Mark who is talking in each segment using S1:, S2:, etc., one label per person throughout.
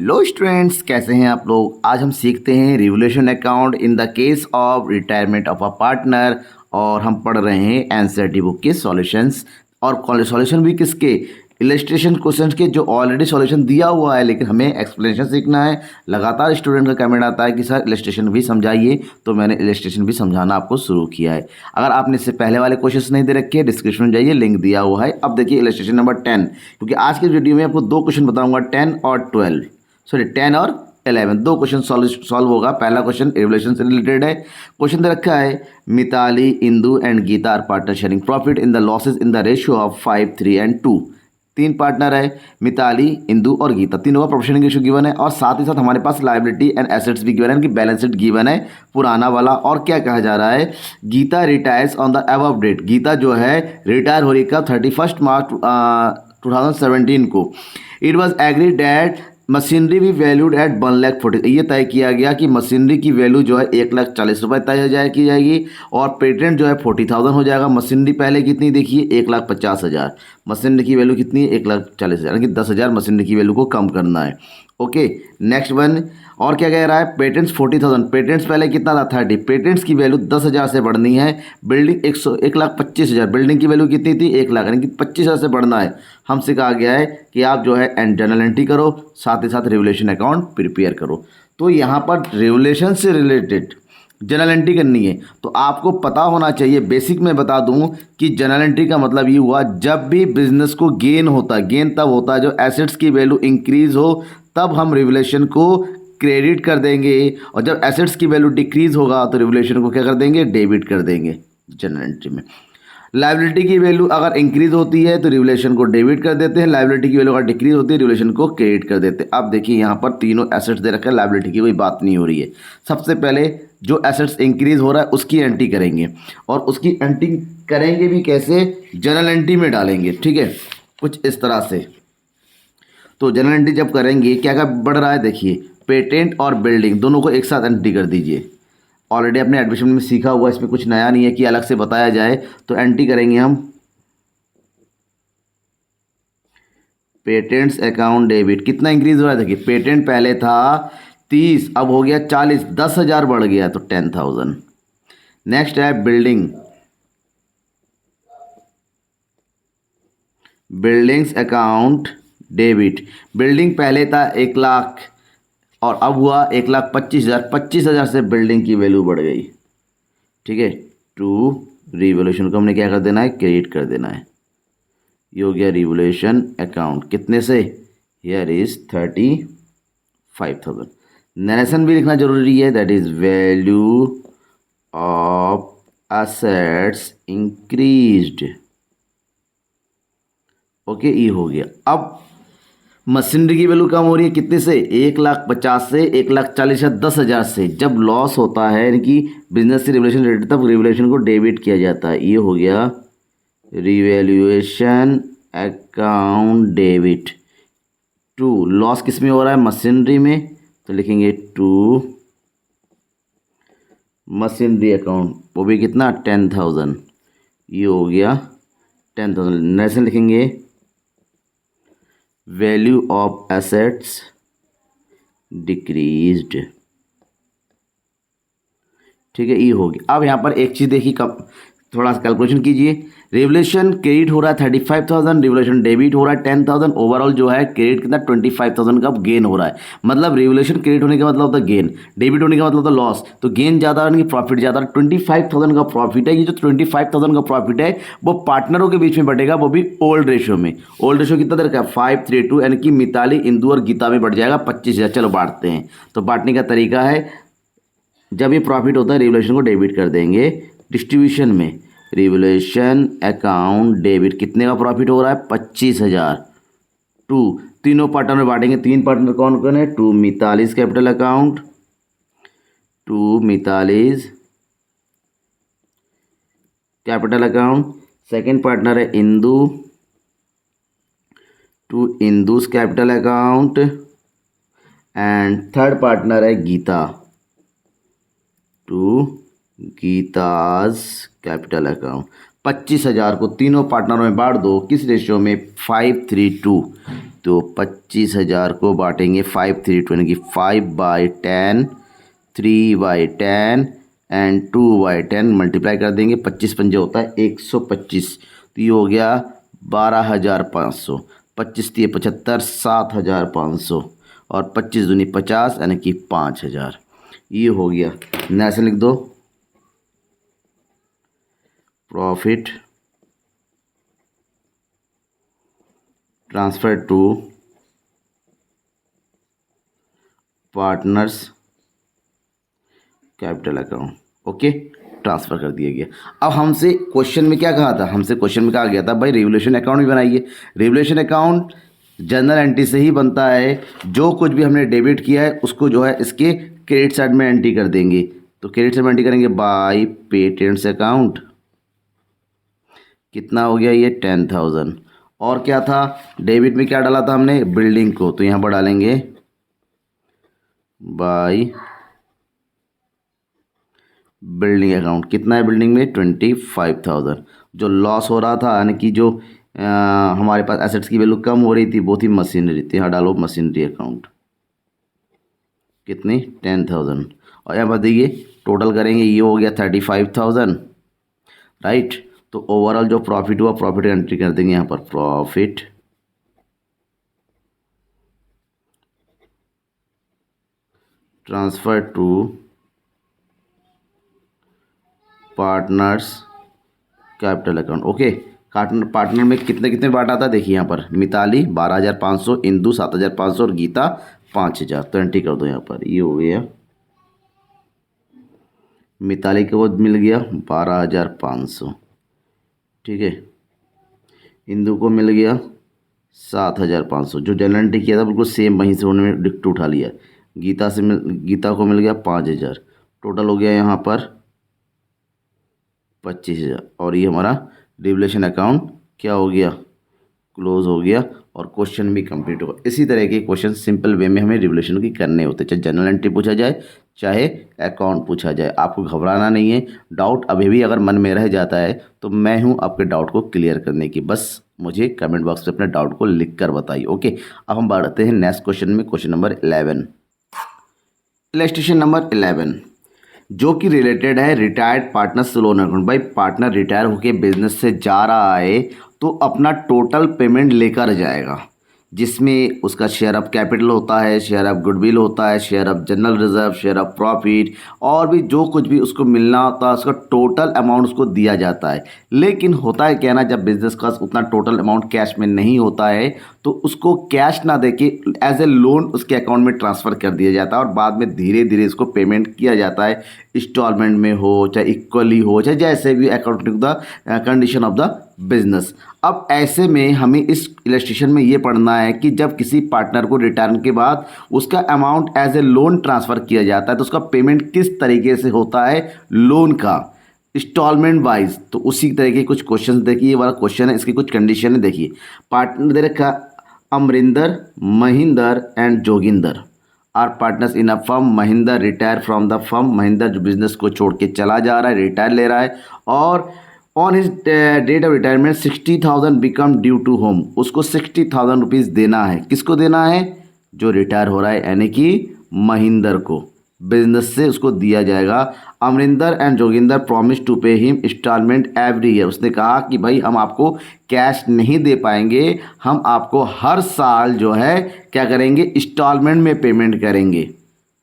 S1: Hello students, कैसे हैं आप लोग। आज हम सीखते हैं revolution account in the case of retirement of a partner. और हम पढ़ रहे हैं एनसीईआरटी बुक के सॉल्यूशंस। और सॉल्यूशन भी किसके, इलस्ट्रेशन क्वेश्चंस के, जो ऑलरेडी सॉल्यूशन दिया हुआ है, लेकिन हमें एक्सप्लेनेशन सीखना है। लगातार स्टूडेंट का कमेंट आता है कि सर इलस्ट्रेशन भी समझाइए, तो मैंने इलस्ट्रेशन भी समझाना आपको शुरू किया है। अगर आपने इससे पहले वाले क्वेश्चंस नहीं दे रखे, डिस्क्रिप्शन में जाइए, लिंक दिया हुआ है। अब देखिए इलस्ट्रेशन नंबर 10, क्योंकि आज के वीडियो में आपको दो क्वेश्चन बताऊंगा, 10 और 12, सॉरी 10 और 11, दो क्वेश्चन सॉल्व होगा। पहला क्वेश्चन रिवोल्यूशन से रिलेटेड है। क्वेश्चन दे रखा है, Mitali, Indu and Geeta are partner sharing profit in the losses in the ratio of 5, 3 and 2। तीन पार्टनर है, मिताली, इंदू और गीता, तीनों का प्रॉफिट शेयरिंग रेशियो गिवन है। और साथ ही साथ हमारे पास लायबिलिटी एंड एसेट्स भी गिवन है, उनकी बैलेंस शीट गिवन है पुराना वाला। और क्या कहा जा रहा है, Geeta retires on the above date. Geeta जो है रिटायर हो रही कब, 31 मार्च 2017 को। It was agreed that machinery भी वैल्यूड एट 1,40,000। ये तय किया गया कि मशीनरी की वैल्यू जो है 1,40,000 रुपये तय की जाएगी। और पेटेंट जो है 40,000 हो जाएगा। मशीनरी पहले कितनी देखिए, 1,50,000। मशीनरी की वैल्यू कितनी है, 1,40,000, यानी कि 10,000 मशीनरी की वैल्यू को कम करना है। Okay, next one. और क्या कह रहा है, पेटेंट्स 40,000। पेटेंट्स पहले कितना था, 30। पेटेंट्स की वैल्यू 10,000 से बढ़नी है। बिल्डिंग 1,25,000, बिल्डिंग की वैल्यू कितनी थी, 1,00,000, यानी कि 25,000 से बढ़ना है। हमसे कहा गया है कि आप जो है जर्नल एंट्री करो, साथ ही साथ रिवोल्यूशन अकाउंट प्रिपेयर करो। तो यहाँ पर रिवोल्यूशन से रिलेटेड जर्नल एंट्री करनी है, तो आपको पता होना चाहिए। बेसिक में बता दूं कि जर्नल एंट्री का मतलब ये हुआ, जब भी बिजनेस को गेन होता है, गेन तब होता है जब एसेट्स की वैल्यू इंक्रीज हो, तब हम रिवोल्यूशन को क्रेडिट कर देंगे। और जब एसेट्स की वैल्यू डिक्रीज होगा तो रिवोल्यूशन को क्या कर देंगे, डेबिट कर देंगे जर्नल एंट्री में। लायबिलिटी की वैल्यू अगर इंक्रीज होती है तो रिवोल्यूशन को डेबिट कर देते हैं, लायबिलिटी की वैल्यू अगर डिक्रीज होती है रिवोल्यूशन को क्रेडिट कर देते हैं। अब देखिए यहाँ पर तीनों एसेट्स दे रखे हैं, लायबिलिटी की कोई बात नहीं हो रही है। सबसे पहले जो एसेट्स इंक्रीज हो रहा है उसकी एंट्री करेंगे, और उसकी एंट्री करेंगे भी कैसे, जर्नल एंट्री में डालेंगे। ठीक है, कुछ इस तरह से। तो जर्नल एंट्री जब करेंगे, क्या क्या बढ़ रहा है देखिए, पेटेंट और बिल्डिंग दोनों को एक साथ एंट्री कर दीजिए। ऑलरेडी अपने एडमिशन में सीखा हुआ, इसमें कुछ नया नहीं है कि अलग से बताया जाए। तो एंट्री करेंगे हम, पेटेंट्स अकाउंट डेबिट। कितना इंक्रीज हो रहा है देखिए, पेटेंट पहले था 30, अब हो गया 40, 10,000 बढ़ गया तो 10,000। नेक्स्ट है building, buildings account debit. Building पहले था 1,00,000 और अब हुआ 1,25,000। 25,000 से बिल्डिंग की वैल्यू बढ़ गई। ठीक है, टू रिवोल्यूशन को हमने क्या कर देना है, क्रेडिट कर देना है। ये हो गया रिवोल्यूशन अकाउंट। कितने से, हियर इज 35,000। नरेशन भी लिखना जरूरी है, that is value of assets increased. Okay, ये हो गया। अब मशीनरी की वैल्यू कम हो रही है, कितने से, 1,50,000 से 1,40,000 या 10,000 से। जब लॉस होता है यानी कि बिजनेस से रिवोल्यूशन रिलेटेड, तब रिवोल्यूशन को डेबिट किया जाता है। ये हो गया revaluation account debit. To loss किस में हो रहा है, मशीनरी में, तो लिखेंगे टू मशीनरी अकाउंट, वो भी कितना, 10,000। ये हो गया 10,000। नरेशन लिखेंगे वैल्यू ऑफ एसेट्स डिक्रीज्ड। ठीक है, ये हो गया। अब यहाँ पर एक चीज़ देखिए, कब थोड़ा सा कैलकुलेशन कीजिए। रिवोल्यूशन क्रेडिट हो रहा है 35,000, रिवोल्यूशन डेबिट हो रहा है 10,000। ओवरऑल जो है क्रेडिट कितना, 25,000 का गेन हो रहा है। मतलब रिवोल्यूशन क्रेडिट होने का मतलब होता है गेन, डेबिट होने का मतलब होता है लॉस। तो गेन ज़्यादा यानी कि प्रॉफिट ज़्यादा। 25,000 का प्रॉफिट है। ये जो 25,000 का प्रॉफिट है वो पार्टनरों के बीच में बढ़ेगा, वो भी ओल्ड रेशियो में। ओल्ड रेशियो कितना दर का, 5:3:2, यानी कि मिताली, इंदू और गीता में बढ़ जाएगा 25,000। चलो बांटते हैं। तो बांटने का तरीका है, जब ये प्रॉफिट होता है रिवोल्यूशन को डेबिट कर देंगे। डिस्ट्रीब्यूशन में रिवोल्यूशन अकाउंट डेबिट, कितने का प्रॉफिट हो रहा है, 25,000। टू तीनों पार्टनर में बांटेंगे। तीन पार्टनर कौन कौन है, to Mitali's capital account, to Mitali's capital account. Second partner है Indu, to Indu's capital account. And third partner है Geeta, to Geeta's capital account. 25,000 को तीनों पार्टनरों में बांट दो, किस रेशियो में, 5:3:2। तो 25,000 को बांटेंगे 5 3 20 5/10, 3/10 एंड 2/10 मल्टीप्लाई कर देंगे। 25 पंजे होता है 125, तो ये हो गया 12,500। 25 3 75, 7,500 और 25 दूनी 50 यानी कि 5,000। ये हो गया। नेक्स्ट लिख दो profit transfer to partners capital account. Okay, transfer कर दिया गया। अब हमसे क्वेश्चन में क्या कहा था? हमसे क्वेश्चन में कहा गया था भाई रिवोल्यूशन अकाउंट भी बनाइए। रिवोल्यूशन अकाउंट जनरल एंट्री से ही बनता है। जो कुछ भी हमने डेबिट किया है उसको जो है इसके क्रेडिट साइड में एंट्री कर देंगे। तो क्रेडिट साइड में एंट्री करेंगे बाय पेटेंट्स अकाउंट। कितना हो गया ये? 10,000। और क्या था? डेबिट में क्या डाला था हमने? बिल्डिंग को, तो यहाँ पर डालेंगे बाय बिल्डिंग अकाउंट। कितना है बिल्डिंग में? 25,000। जो लॉस हो रहा था यानी कि जो हमारे पास एसेट्स की वैल्यू कम हो रही थी वो थी मशीनरी थी। यहाँ डालो मशीनरी अकाउंट। कितनी? 10,000। और यहाँ पर देखिए टोटल करेंगे, ये हो गया 35,000, राइट। तो ओवरऑल जो प्रॉफिट हुआ प्रॉफिट एंट्री कर देंगे यहाँ पर, profit transfer to partners capital account. Okay, partner में कितने कितने बांटा था देखिए यहाँ पर। मिताली 12,500, इंदू 7,500 और गीता 5,000। तो एंट्री कर दो यहाँ पर। ये हो गया, मिताली को मिल गया 12,500, ठीक है। इंदू को मिल गया 7,500। जो जनरल एंट्री किया था बिल्कुल सेम वहीं से उन्होंने डिक्ट उठा लिया। गीता को मिल गया 5,000। टोटल हो गया यहाँ पर 25,000। और ये हमारा रिवोल्यूशन अकाउंट क्या हो गया? क्लोज हो गया और क्वेश्चन भी कंप्लीट होगा। इसी तरह के क्वेश्चन सिंपल वे में हमें रिवोल्यूशन की करने होते हैं, चाहे जनरल एंट्री पूछा जाए चाहे अकाउंट पूछा जाए। आपको घबराना नहीं है। डाउट अभी भी अगर मन में रह जाता है तो मैं हूं आपके डाउट को क्लियर करने की। बस मुझे कमेंट बॉक्स में अपने डाउट को लिख कर बताइए। ओके, अब हम बढ़ते हैं नेक्स्ट क्वेश्चन में। क्वेश्चन नंबर 11, इलस्ट्रेशन नंबर 11 जो कि रिलेटेड है रिटायर्ड पार्टनर्स लोन अकाउंट। भाई पार्टनर रिटायर होके बिजनेस से जा रहा है तो अपना टोटल पेमेंट लेकर जाएगा, जिसमें उसका शेयर ऑफ कैपिटल होता है, शेयर ऑफ गुडविल होता है, share of general reserve, share of profit और भी जो कुछ भी उसको मिलना होता है उसका टोटल अमाउंट उसको दिया जाता है। लेकिन होता है क्या ना, जब बिजनेस का उतना टोटल अमाउंट कैश में नहीं होता है तो उसको कैश ना देके एज ए लोन उसके अकाउंट में ट्रांसफ़र कर दिया जाता है और बाद में धीरे धीरे इसको पेमेंट किया जाता है, इंस्टॉलमेंट में हो चाहे इक्वली हो चाहे जैसे भी according to the condition of the business. अब ऐसे में हमें इस इलस्ट्रेशन में ये पढ़ना है कि जब किसी पार्टनर को रिटर्न के बाद उसका amount as a loan transfer किया जाता है तो उसका पेमेंट किस तरीके से होता है लोन का, इंस्टॉलमेंट वाइज। तो उसी तरह के कुछ क्वेश्चन देखिए। ये वाला क्वेश्चन है, इसकी कुछ कंडीशन है देखिए। पार्टनर दे रखा Amarinder, Mahinder and Joginder are partners in a firm. Mahinder retire from the firm. Mahinder जो बिजनेस को छोड़ के चला जा रहा है, रिटायर ले रहा है और on his date of retirement 60,000 become due to home. उसको 60,000 रुपीज़ देना है। किसको देना है? जो रिटायर हो रहा है यानी कि महिंदर को। बिजनेस से उसको दिया जाएगा। Amarinder and Joginder promise to pay him instalment every year. उसने कहा कि भाई हम आपको कैश नहीं दे पाएंगे, हम आपको हर साल जो है क्या करेंगे, इंस्टॉलमेंट में पेमेंट करेंगे।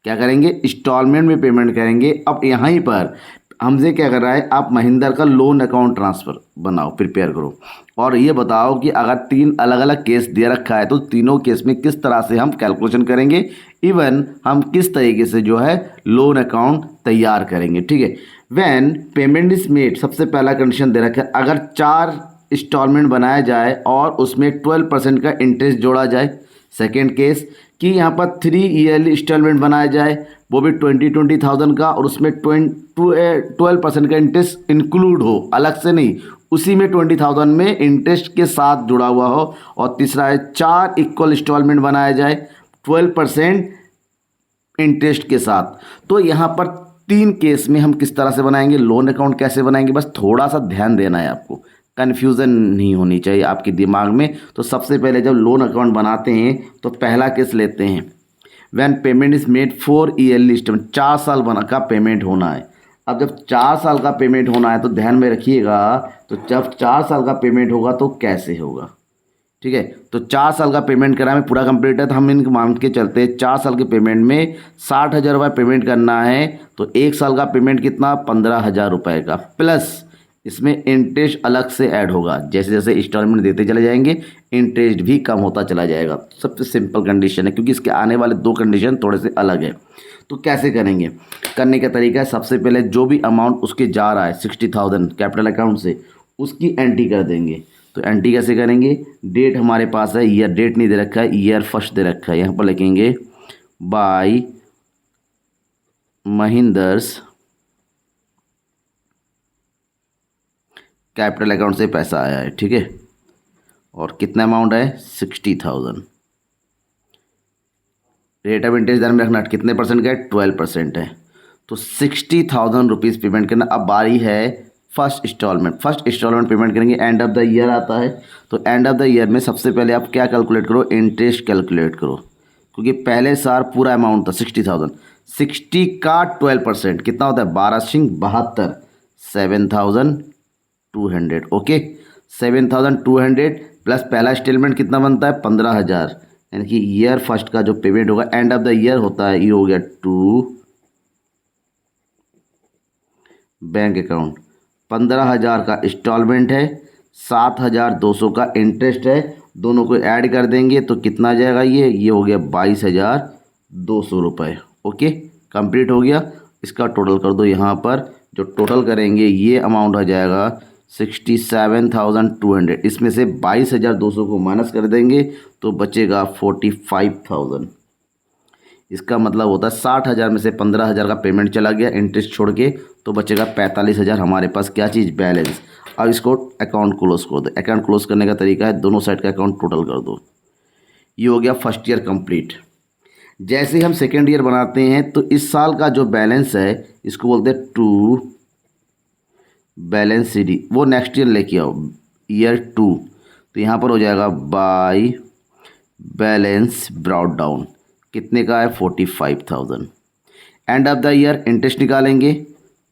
S1: क्या करेंगे? इंस्टॉलमेंट में पेमेंट करेंगे। अब यहाँ पर हमसे क्या कर रहा है, आप महिंदर का लोन अकाउंट ट्रांसफ़र बनाओ, प्रिपेयर करो और ये बताओ कि अगर 3 अलग अलग केस दे रखा है तो तीनों केस में किस तरह से हम कैलकुलेशन करेंगे, इवन हम किस तरीके से जो है लोन अकाउंट तैयार करेंगे। ठीक है। व्हेन पेमेंट इज मेड, सबसे पहला कंडीशन दे रखा है अगर 4 इंस्टॉलमेंट बनाया जाए और उसमें 12% का इंटरेस्ट जोड़ा जाए। सेकेंड केस कि यहाँ पर 3 ईयरली इंस्टॉलमेंट बनाया जाए, वो भी 20,000 का और उसमें 12% का इंटरेस्ट इंक्लूड हो, अलग से नहीं, उसी में 20,000 में इंटरेस्ट के साथ जुड़ा हुआ हो। और तीसरा है 4 इक्वल इंस्टॉलमेंट बनाया जाए 12% इंटरेस्ट के साथ। तो यहाँ पर 3 केस में हम किस तरह से बनाएंगे, लोन अकाउंट कैसे बनाएंगे, बस थोड़ा सा ध्यान देना है आपको, कन्फ्यूज़न नहीं होनी चाहिए आपके दिमाग में। तो सबसे पहले जब लोन अकाउंट बनाते हैं तो पहला केस लेते हैं, when payment is made for yearly instalment, 4 साल बना का पेमेंट होना है। अब जब 4 साल का पेमेंट होना है तो ध्यान में रखिएगा, तो जब 4 साल का पेमेंट होगा तो कैसे होगा, ठीक है। तो 4 साल का पेमेंट करा में पूरा कंप्लीट है, तो हम इनको मान के चलते हैं 4 साल के पेमेंट में 60,000 रुपये पेमेंट करना है। तो 1 साल का पेमेंट कितना, 15,000 रुपये का, प्लस इसमें इंटरेस्ट अलग से ऐड होगा। जैसे जैसे इंस्टॉलमेंट देते चले जाएंगे इंटरेस्ट भी कम होता चला जाएगा। सबसे सिंपल कंडीशन है, क्योंकि इसके आने वाले 2 कंडीशन थोड़े से अलग है। तो कैसे करेंगे, करने का तरीका है, सबसे पहले जो भी अमाउंट उसके जा रहा है 60,000 कैपिटल अकाउंट से, उसकी एंट्री कर देंगे। तो एंट्री कैसे करेंगे, डेट हमारे पास है, ईयर डेट नहीं दे रखा है, ईयर फर्स्ट दे रखा है। यहाँ पर लिखेंगे बाय महिंदर्स कैपिटल अकाउंट से पैसा आया है, ठीक है। और कितना अमाउंट है, 60,000। रेट ऑफ इंटरेस्ट ध्यान में रखना, कितने परसेंट का है, 12% है। तो 60,000 रुपीज़ पेमेंट करना। अब बारी है फर्स्ट इंस्टॉलमेंट पेमेंट करेंगे, एंड ऑफ द ईयर आता है। तो एंड ऑफ द ईयर में सबसे पहले आप क्या कैलकुलेट करो, इंटरेस्ट कैलकुलेट करो, क्योंकि पहले साल पूरा अमाउंट था 60,000, 60 का 12% कितना होता है, 12/72, 7,200। ओके, 7,200 प्लस पहला इंस्टॉलमेंट कितना बनता है, 15,000, यानी कि ईयर फर्स्ट का जो पेमेंट होगा एंड ऑफ द ईयर होता है, ये हो गया टू बैंक अकाउंट। 15,000 का इंस्टॉलमेंट है, 7,200 का इंटरेस्ट है, दोनों को ऐड कर देंगे तो कितना आ जाएगा, ये हो गया 22,200 रुपये। ओके, कंप्लीट हो गया। इसका टोटल कर दो, यहाँ पर जो टोटल करेंगे ये अमाउंट आ जाएगा 67,200। इसमें से 22,200 को माइनस कर देंगे तो बचेगा 45,000। इसका मतलब होता है 60,000 में से 15,000 का पेमेंट चला गया इंटरेस्ट छोड़ के, तो बचेगा 45,000 हमारे पास क्या चीज़, बैलेंस। अब इसको अकाउंट क्लोज कर दो। अकाउंट क्लोज करने का तरीका है, दोनों साइड का अकाउंट टोटल कर दो। ये हो गया फर्स्ट ईयर कंप्लीट। जैसे हम सेकेंड ईयर बनाते हैं तो इस साल का जो बैलेंस है इसको बोलते हैं टू बैलेंस सी डी, वो नेक्स्ट ईयर लेके आओ, ईयर 2। तो यहाँ पर हो जाएगा बाय बैलेंस ब्रॉट डाउन, कितने का है, 45,000। End of the year interest निकालेंगे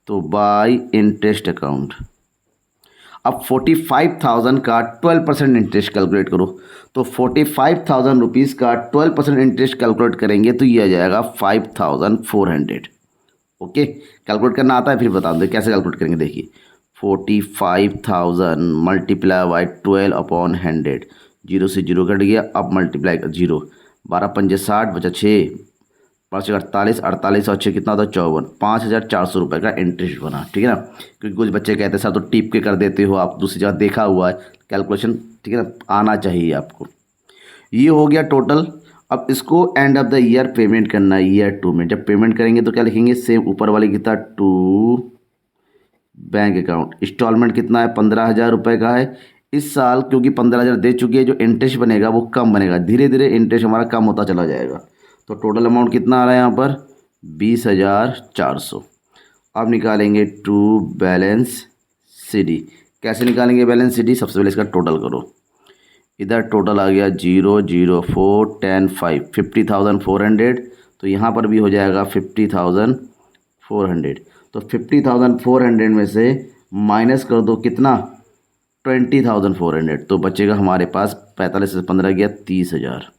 S1: तो बाय इंटरेस्ट अकाउंट। अब 45,000 का 12% इंटरेस्ट कैलकुलेट करो। तो 45,000 रुपीज़ का 12% इंटरेस्ट कैलकुलेट करेंगे तो ये आ जाएगा 5,400। ओके, कैलकुलेट करना आता है, फिर बता दो कैसे कैलकुलेट करेंगे। देखिए 45,000 मल्टीप्लाई बाई 12/100, 0 से 0 कट गया, अब मल्टीप्लाई 0, 12 पंजे 60 बचा 6, 5 48, 48 और 6 कितना होता है, 54, 5,400 रुपये का इंटरेस्ट बना, ठीक है ना। क्योंकि कुछ बच्चे कहते हैं सर तो टिप के कर देते हो आप, दूसरी जगह देखा हुआ है कैलकुलेशन, ठीक है ना, आना चाहिए आपको। ये हो गया टोटल। अब इसको end of the year payment करना है, ईयर 2 में। जब पेमेंट करेंगे तो क्या लिखेंगे, सेम ऊपर वाले कितना, टू बैंक अकाउंट। इंस्टॉलमेंट कितना है, 15,000 रुपये का है। इस साल क्योंकि 15,000 दे चुकी है, जो इंटरेस्ट बनेगा वो कम बनेगा, धीरे धीरे इंटरेस्ट हमारा कम होता चला जाएगा। तो टोटल अमाउंट कितना आ रहा है यहाँ पर, 20,400। अब निकालेंगे टू बैलेंस सी डी। कैसे निकालेंगे बैलेंस सी डी, सबसे पहले इसका टोटल करो। इधर टोटल आ गया 0 0 4 10 5, 50,400। तो यहाँ पर भी हो जाएगा 50,400। तो 50,400 में से माइनस कर दो कितना, 20,400। तो बचेगा हमारे पास 45 से 15 गया 30,000।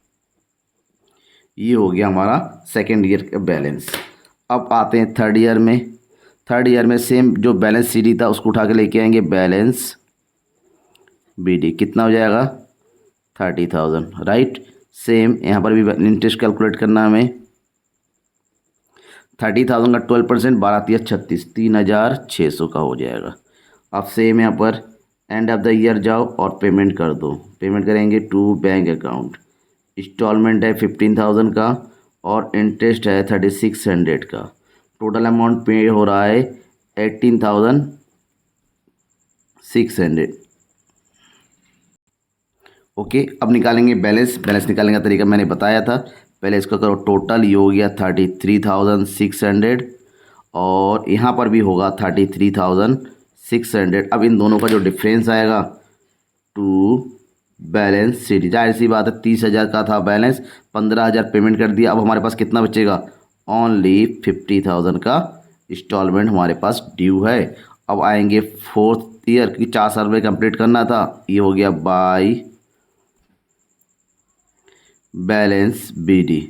S1: ये हो गया हमारा सेकेंड ईयर का बैलेंस। अब आते हैं थर्ड ईयर में। थर्ड ईयर में सेम जो बैलेंस सी डी था उसको उठा के लेके आएंगे बैलेंस बी डी। कितना हो जाएगा, 30,000, राइट। सेम यहाँ पर भी इंटरेस्ट कैलकुलेट करना हमें। 30,000 का 12%, 12 36, 3,600 का हो जाएगा। अब सेम यहाँ पर एंड ऑफ द ईयर जाओ और पेमेंट कर दो। पेमेंट करेंगे टू बैंक अकाउंट। इंस्टॉलमेंट है 15,000 का और इंटरेस्ट है 3,600 का। टोटल अमाउंट पे हो रहा है 18,600। ओके, अब निकालेंगे बैलेंस। बैलेंस निकालने का तरीका मैंने बताया था, पहले इसको करो टोटल, ये हो गया 33,600 और यहाँ पर भी होगा 33,600। 600। अब इन दोनों का जो डिफरेंस आएगा टू बैलेंस शीट, जाहिर सी बात है 30,000 का था बैलेंस, 15,000 पेमेंट कर दिया। अब हमारे पास कितना बचेगा, ओनली 50,000 का इंस्टॉलमेंट हमारे पास ड्यू है। अब आएंगे फोर्थ ईयर की 4 साल में कंप्लीट करना था, ये हो गया बाई बैलेंस BD।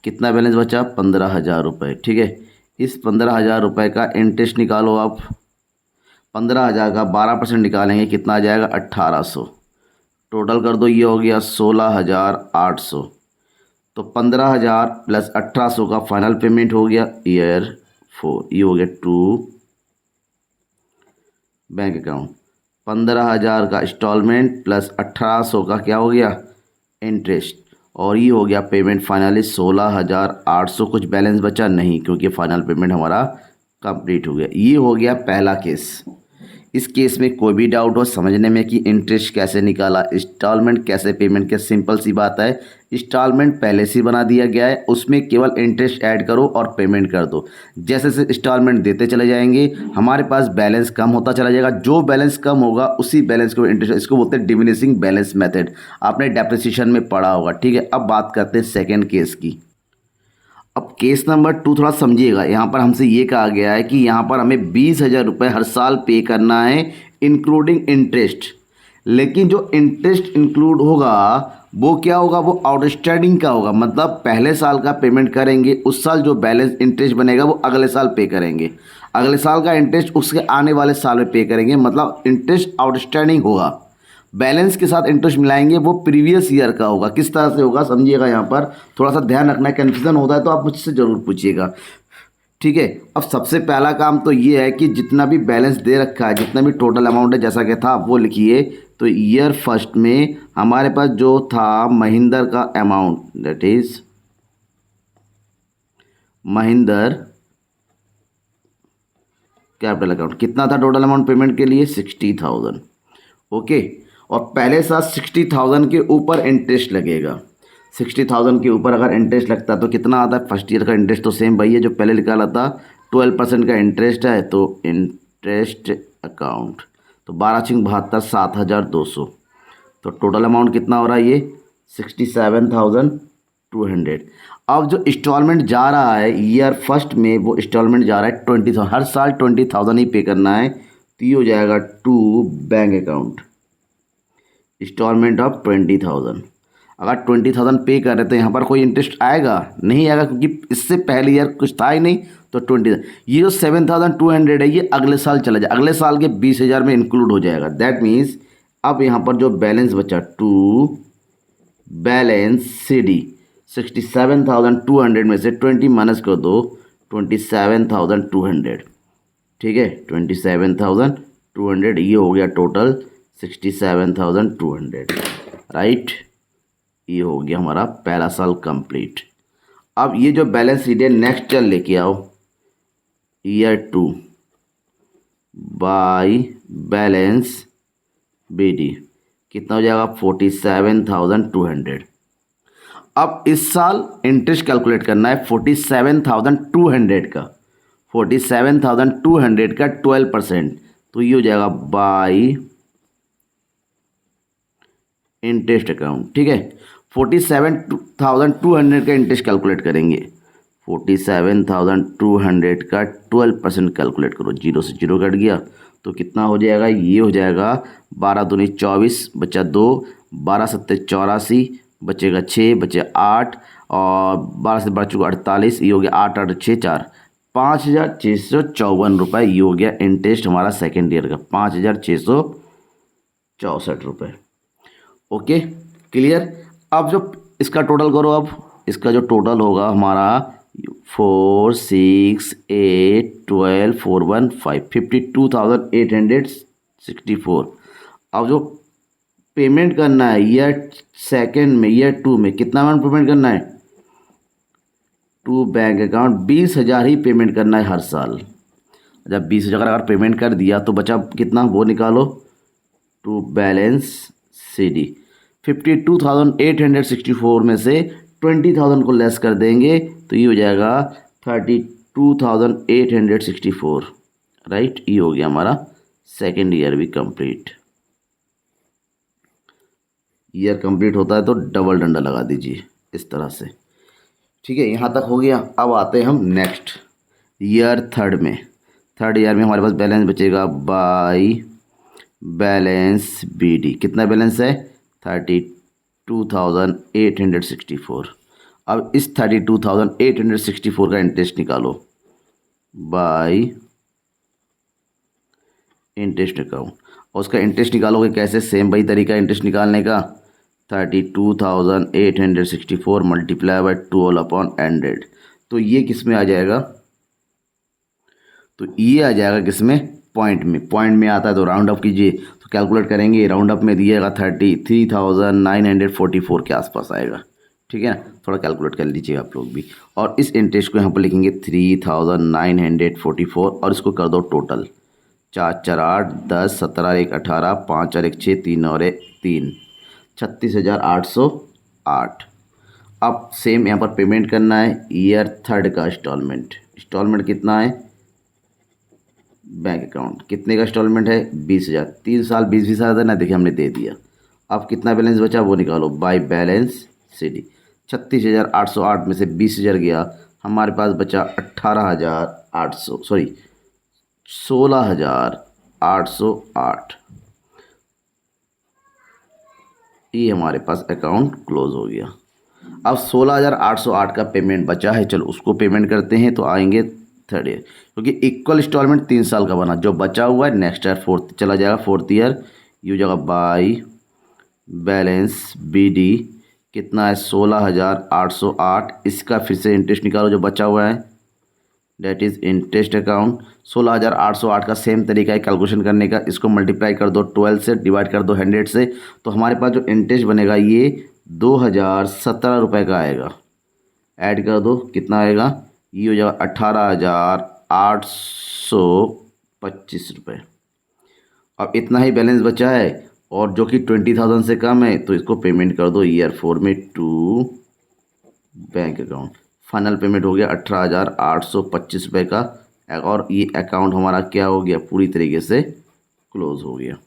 S1: कितना बैलेंस बचा, 15,000 रुपये। ठीक है, इस 15,000 रुपये का इंटरेस्ट निकालो आप। 15,000 का 12% निकालेंगे, कितना आ जाएगा, 1800। टोटल कर दो, ये हो गया 16,800। तो 15,000 प्लस 1800 का फाइनल पेमेंट हो गया ईयर 4, ये हो गया टू बैंक अकाउंट। 15,000 का इंस्टॉलमेंट प्लस 1800 का क्या हो गया, इंटरेस्ट, और ये हो गया पेमेंट फाइनली 16,800। कुछ बैलेंस बचा नहीं, क्योंकि फाइनल पेमेंट हमारा कंप्लीट हो गया। ये हो गया पहला केस। इस केस में कोई भी डाउट हो समझने में कि इंटरेस्ट कैसे निकाला, इंस्टॉलमेंट कैसे पेमेंट किया, सिंपल सी बात है, इंस्टॉलमेंट पहले से बना दिया गया है, उसमें केवल इंटरेस्ट ऐड करो और पेमेंट कर दो। जैसे जैसे इंस्टॉलमेंट देते चले जाएंगे हमारे पास बैलेंस कम होता चला जाएगा, जो बैलेंस कम होगा उसी बैलेंस को इंटरेस्ट, इसको बोलते हैं डिमिनिशिंग बैलेंस मेथड, आपने डेप्रिसिएशन में पढ़ा होगा। ठीक है, अब बात करते हैं सेकेंड केस की। अब केस नंबर 2 थोड़ा समझिएगा। यहाँ पर हमसे ये कहा गया है कि यहाँ पर हमें 20,000 रुपये हर साल पे करना है इंक्लूडिंग इंटरेस्ट, लेकिन जो इंटरेस्ट इंक्लूड होगा वो क्या होगा, वो आउटस्टैंडिंग का होगा। मतलब पहले साल का पेमेंट करेंगे, उस साल जो बैलेंस इंटरेस्ट बनेगा वो अगले साल पे करेंगे, अगले साल का इंटरेस्ट उसके आने वाले साल में पे करेंगे। मतलब इंटरेस्ट आउटस्टैंडिंग होगा, बैलेंस के साथ इंटरेस्ट मिलाएंगे, वो प्रीवियस ईयर का होगा। किस तरह से होगा समझिएगा, यहाँ पर थोड़ा सा ध्यान रखना है, कन्फ्यूजन होता है तो आप मुझसे ज़रूर पूछिएगा। ठीक है, अब सबसे पहला काम तो ये है कि जितना भी बैलेंस दे रखा है, जितना भी टोटल अमाउंट है जैसा कि था वो लिखिए। तो ईयर फर्स्ट में हमारे पास जो था महिंदर का amount, that is Mahinder capital account, कितना था टोटल अमाउंट पेमेंट के लिए, 60,000। ओके, और पहले साथ 60,000 के ऊपर इंटरेस्ट लगेगा। 60,000 के ऊपर अगर इंटरेस्ट लगता है तो कितना आता है, फर्स्ट ईयर का इंटरेस्ट तो सेम वही है जो पहले निकाला था, 12% का इंटरेस्ट है। तो इंटरेस्ट अकाउंट तो 12×72 7,200। तो टोटल अमाउंट कितना हो रहा है, ये 67,200। अब जो इंस्टॉलमेंट जा रहा है ईयर फर्स्ट में, वो इंस्टॉलमेंट जा रहा है 20,000, हर साल 20,000 ही पे करना है। तो ये हो जाएगा to bank account instalment of 20,000। अगर 20,000 पे कर रहे तो यहाँ पर कोई इंटरेस्ट आएगा नहीं, आएगा, क्योंकि इससे पहले ईयर कुछ था ही नहीं। तो 20, ये जो 7,200 है ये अगले साल चला जाए, अगले साल के 20,000 में इंक्लूड हो जाएगा। दैट मीन्स अब यहाँ पर जो बैलेंस बचा टू बैलेंस CD, 67,200 में से 20 माइनस कर दो, 27,200। ठीक है, 27,200, ये हो गया टोटल 67,200। राइट, ये हो गया हमारा पहला साल कंप्लीट। अब ये जो बैलेंस शीट है नेक्स्ट चल लेके आओ, ईयर 2 बाई बैलेंस BD, कितना हो जाएगा, 47,200। अब इस साल इंटरेस्ट कैलकुलेट करना है 47,200 का, 47,200 का 12%। तो ये हो जाएगा बाई इंटरेस्ट अकाउंट। ठीक है, 47,200 का इंटरेस्ट कैलकुलेट करेंगे, 47,200 का 12% कैलकुलेट करो, 0 से 0 कट गया तो कितना हो जाएगा, ये हो जाएगा 12 दूनी 24, बचा 2, 12 सत्ते 84, बचेगा 6, बचे 8, और 12 से बढ़ चुका 48, ये हो गया 8 8 6 4, 5,654 रुपये। ये हो गया इंटरेस्ट हमारा सेकेंड ईयर का, 5,664 रुपये। Okay, clear. अब जो इसका टोटल करो, अब इसका जो टोटल होगा हमारा 4 6 8 12 4 1 5 52,864। अब जो पेमेंट करना है ईयर सेकेंड में, ईयर 2 में कितना अमाउंट पेमेंट करना है, टू बैंक अकाउंट 20,000 ही पेमेंट करना है हर साल। जब 20,000 अगर पेमेंट कर दिया तो बचा कितना, वो निकालो, टू बैलेंस CD, 52,864 में से 20,000 को लेस कर देंगे तो ये हो जाएगा 32,864। राइट, ये हो गया हमारा सेकेंड ईयर भी कंप्लीट। ईयर कंप्लीट होता है तो डबल डंडा लगा दीजिए इस तरह से। ठीक है, यहाँ तक हो गया। अब आते हैं हम नेक्स्ट ईयर थर्ड में। थर्ड ईयर में हमारे पास बैलेंस बचेगा बाई बैलेंस बी डी। कितना बैलेंस है? 32,864। अब इस 32,864 का इंटरेस्ट निकालो बाई इंटरेस्ट अकाउंट। और उसका इंटरेस्ट निकालोगे कैसे? सेम वही तरीका इंटरेस्ट निकालने का। 32,864 मल्टीप्लाई बाई 12/100। तो ये किस में आ जाएगा? तो ये आ जाएगा किस में? पॉइंट में। पॉइंट में आता है तो राउंड अप कीजिए, तो कैलकुलेट करेंगे। राउंड अप में दिएगा 33,944 के आसपास आएगा। ठीक है ना, थोड़ा कैलकुलेट कर लीजिए आप लोग भी। और इस इंटरेस्ट को यहाँ पर लिखेंगे 3,944 और इसको कर दो टोटल। 4 4 8 10 17 1 18 5 4 1 6 3 और 1 3 36,808। अब सेम यहाँ पर पेमेंट करना है ईयर थर्ड का इंस्टॉलमेंट। इंस्टॉलमेंट कितना है? बैंक अकाउंट कितने का इंस्टॉलमेंट है? 20,000। 3 साल 20,000 ना, देखिए हमने दे दिया। अब कितना बैलेंस बचा वो निकालो बाय बैलेंस सी डी। 36,808 में से 20,000 गया, हमारे पास बचा 18,800 सॉरी 16,808। ये हमारे पास अकाउंट क्लोज हो गया। अब 16,808 का पेमेंट बचा है, चलो उसको पेमेंट करते हैं। तो आएंगे थर्ड ईयर, क्योंकि इक्वल इंस्टॉलमेंट 3 साल का बना, जो बचा हुआ है नेक्स्ट ईयर फोर्थ चला जाएगा। फोर्थ ईयर ये हो जाएगा बाई बैलेंस बी डी। कितना है? 16,808। इसका फिर से इंटरेस्ट निकालो जो बचा हुआ है, डेट इज़ इंटरेस्ट अकाउंट। 16,808 का सेम तरीका है कैलकुलेशन करने का। इसको मल्टीप्लाई कर दो 12 से, डिवाइड कर दो 100 से, तो हमारे पास जो इंटरेस्ट बनेगा ये 2,017 रुपये का आएगा। ऐड कर दो, कितना आएगा? ये हो जाएगा 18,825 रुपये। अब इतना ही बैलेंस बचा है और जो कि 20,000 से कम है, तो इसको पेमेंट कर दो ईयर 4 में to bank account. Final payment हो गया 18,825 रुपये का। और ये अकाउंट हमारा क्या हो गया? पूरी तरीके से क्लोज हो गया।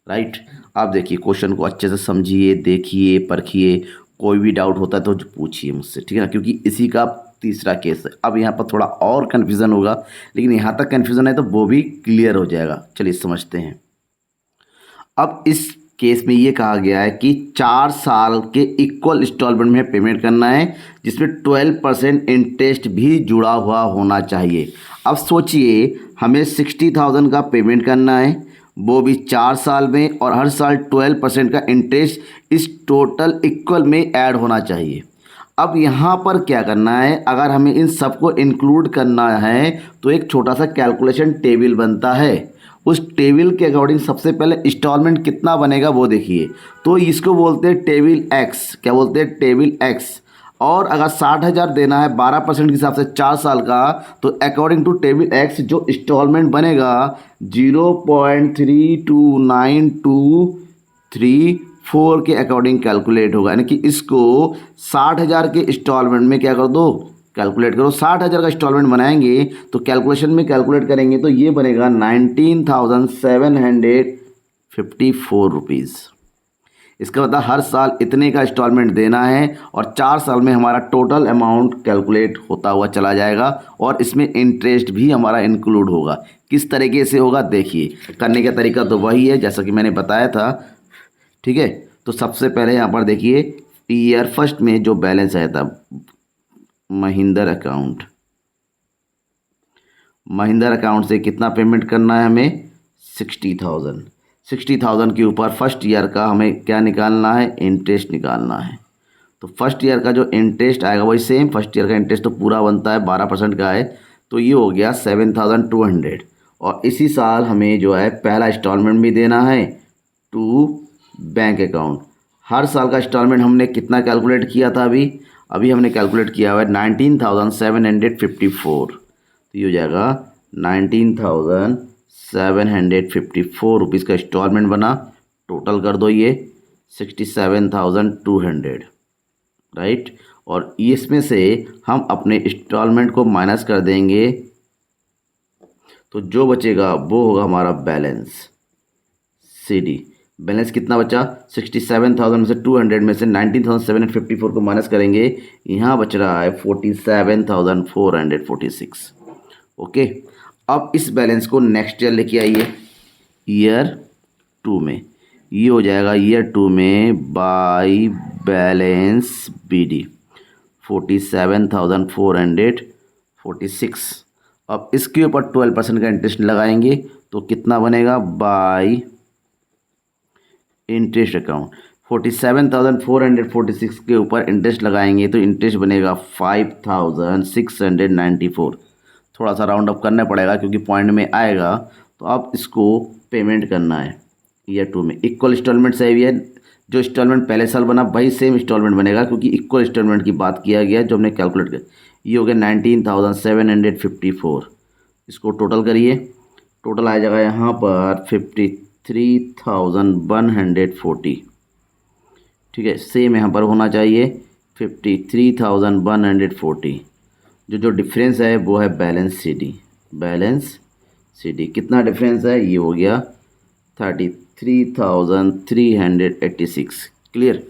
S1: राइट। आप देखिए क्वेश्चन को अच्छे से समझिए, देखिए, परखिए। कोई भी डाउट होता है तो पूछिए मुझसे, ठीक है ना, क्योंकि इसी का तीसरा केस है। अब यहाँ पर थोड़ा और कन्फ्यूज़न होगा, लेकिन यहाँ तक कन्फ्यूज़न है तो वो भी क्लियर हो जाएगा। चलिए समझते हैं। अब इस केस में ये कहा गया है कि 4 साल के इक्वल इंस्टॉलमेंट में पेमेंट करना है, जिसमें 12% इंटरेस्ट भी जुड़ा हुआ होना चाहिए। अब सोचिए हमें 60,000 का पेमेंट करना है, वो भी 4 साल में, और हर साल 12% का इंटरेस्ट इस टोटल इक्वल में ऐड होना चाहिए। अब यहाँ पर क्या करना है? अगर हमें इन सबको इंक्लूड करना है तो एक छोटा सा कैलकुलेशन टेबल बनता है। उस टेबल के अकॉर्डिंग सबसे पहले इंस्टॉलमेंट कितना बनेगा वो देखिए। तो इसको बोलते हैं टेबल एक्स। क्या बोलते हैं? Table x. और अगर 60,000 देना है 12% के हिसाब से 4 साल का, तो अकॉर्डिंग टू टेबल एक्स जो इंस्टॉलमेंट बनेगा 0.329234 के अकॉर्डिंग कैलकुलेट होगा। यानी कि इसको 60,000 के इंस्टॉलमेंट में क्या कर दो? कैलकुलेट करो। 60,000 का इंस्टॉलमेंट बनाएंगे तो कैलकुलेशन में कैलकुलेट करेंगे तो ये बनेगा 19,754 रुपीज़। इसका मतलब हर साल इतने का इंस्टॉलमेंट देना है और 4 साल में हमारा टोटल अमाउंट कैलकुलेट होता हुआ चला जाएगा, और इसमें इंटरेस्ट भी हमारा इंक्लूड होगा। किस तरीके से होगा देखिए। करने का तरीका तो वही है जैसा कि मैंने बताया था। ठीक है, तो सबसे पहले यहाँ पर देखिए ईयर फर्स्ट में जो बैलेंस आया था महिंदर अकाउंट, महिंदर अकाउंट से कितना पेमेंट करना है हमें? 60,000। 60,000 के ऊपर फर्स्ट ईयर का हमें क्या निकालना है? इंटरेस्ट निकालना है। तो फर्स्ट ईयर का जो इंटरेस्ट आएगा वही सेम। फर्स्ट ईयर का इंटरेस्ट तो पूरा बनता है 12% का है, तो ये हो गया 7,200। और इसी साल हमें जो है पहला इंस्टॉलमेंट भी देना है टू बैंक अकाउंट। हर साल का इंस्टॉलमेंट हमने कितना कैलकुलेट किया था? अभी हमने कैलकुलेट किया हुआ है 19,754। तो ये हो जाएगा 19,754 रुपीज़ का इंस्टॉलमेंट बना। टोटल कर दो ये 67,200। राइट। और इसमें से हम अपने इंस्टॉलमेंट को माइनस कर देंगे तो जो बचेगा वो होगा हमारा बैलेंस CD। बैलेंस कितना बचा, 67,000 में से 200 में से 19,754 को माइनस करेंगे, यहाँ बच रहा है 47,446। ओके, अब इस बैलेंस को नेक्स्ट ईयर लेके आइए, ईयर 2 में। ये हो जाएगा ईयर 2 में बाई बैलेंस BD 47,446। अब इसके ऊपर 12% का इंटरेस्ट लगाएंगे तो कितना बनेगा, बाई इंटरेस्ट अकाउंट 47,446 के ऊपर इंटरेस्ट लगाएंगे तो इंटरेस्ट बनेगा 5,694। थोड़ा सा राउंड अप करना पड़ेगा क्योंकि पॉइंट में आएगा, तो अब इसको पेमेंट करना है ईयर 2 में। इक्वल इंस्टॉलमेंट से भी है, जो इंस्टॉलमेंट पहले साल बना वही सेम इंस्टॉलमेंट बनेगा क्योंकि इक्वल इंस्टॉलमेंट की बात किया गया जो हमने कैलकुलेट किया। ये हो गया 19,754। इसको टोटल करिए, टोटल आ जाएगा यहाँ पर 53,140। ठीक है, सेम यहाँ पर होना चाहिए 53,140। जो डिफरेंस है वो है बैलेंस CD। कितना डिफरेंस है, ये हो गया 33,386। क्लियर।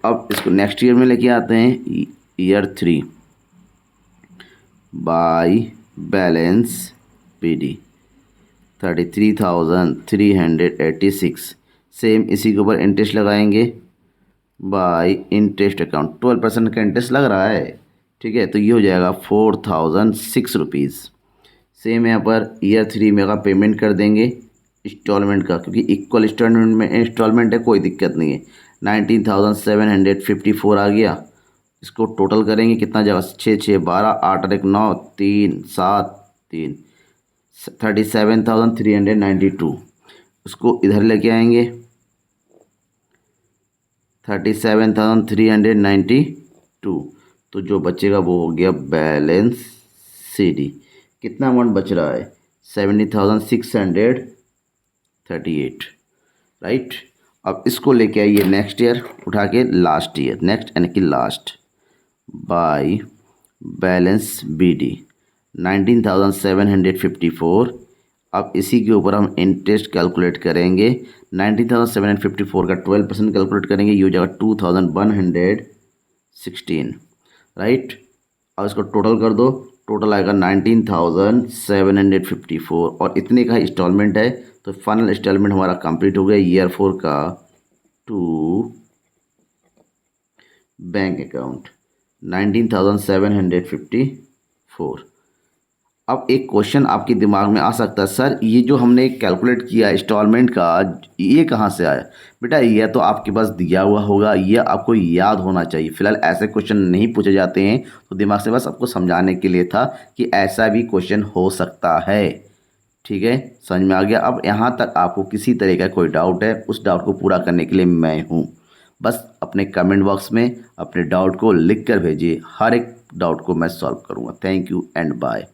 S1: अब इसको नेक्स्ट ईयर में लेके आते हैं, year 3 by balance PD 33,386। Same इसी के ऊपर इंटरेस्ट लगाएंगे बाई इंटरेस्ट अकाउंट, 12% का इंटरेस्ट लग रहा है। ठीक है, तो ये हो जाएगा 4,006 रुपीज़। सेम यहाँ पर ईयर 3 में का पेमेंट कर देंगे इंस्टॉलमेंट का, क्योंकि इक्वल इंस्टॉलमेंट है, कोई दिक्कत नहीं है। 19,754 आ गया। इसको टोटल करेंगे कितना जाएगा, 6 6 12 8 1 9 3 7 3 37,392। उसको इधर लेके आएंगे 37,392। तो जो बचेगा वो हो गया बैलेंस CD। कितना अमाउंट बच रहा है, 70,638। राइट। अब इसको लेके आइए नेक्स्ट ईयर उठा के, लास्ट ईयर, नेक्स्ट यानी कि लास्ट, बाई बैलेंस BD 19,754। अब इसी के ऊपर हम इंटरेस्ट कैलकुलेट करेंगे। 19,754 का 12% कैलकुलेट करेंगे, ये हो जाएगा 2,116। राइट। अब इसको टोटल कर दो, टोटल आएगा 19,754 और इतने का इंस्टॉलमेंट है। तो फाइनल इंस्टॉलमेंट हमारा कंप्लीट हो गया ईयर 4 का टू बैंक अकाउंट 19,754। अब एक क्वेश्चन आपके दिमाग में आ सकता है, सर ये जो हमने कैलकुलेट किया इंस्टॉलमेंट का, ये कहाँ से आया? बेटा ये तो आपके पास दिया हुआ होगा, ये आपको याद होना चाहिए। फिलहाल ऐसे क्वेश्चन नहीं पूछे जाते हैं, तो दिमाग से बस आपको समझाने के लिए था कि ऐसा भी क्वेश्चन हो सकता है। ठीक है, समझ में आ गया। अब यहाँ तक आपको किसी तरह का कोई डाउट है, उस डाउट को पूरा करने के लिए मैं हूँ। बस अपने कमेंट बॉक्स में अपने डाउट को लिख कर भेजिए, हर एक डाउट को मैं सॉल्व करूँगा। Thank you and bye.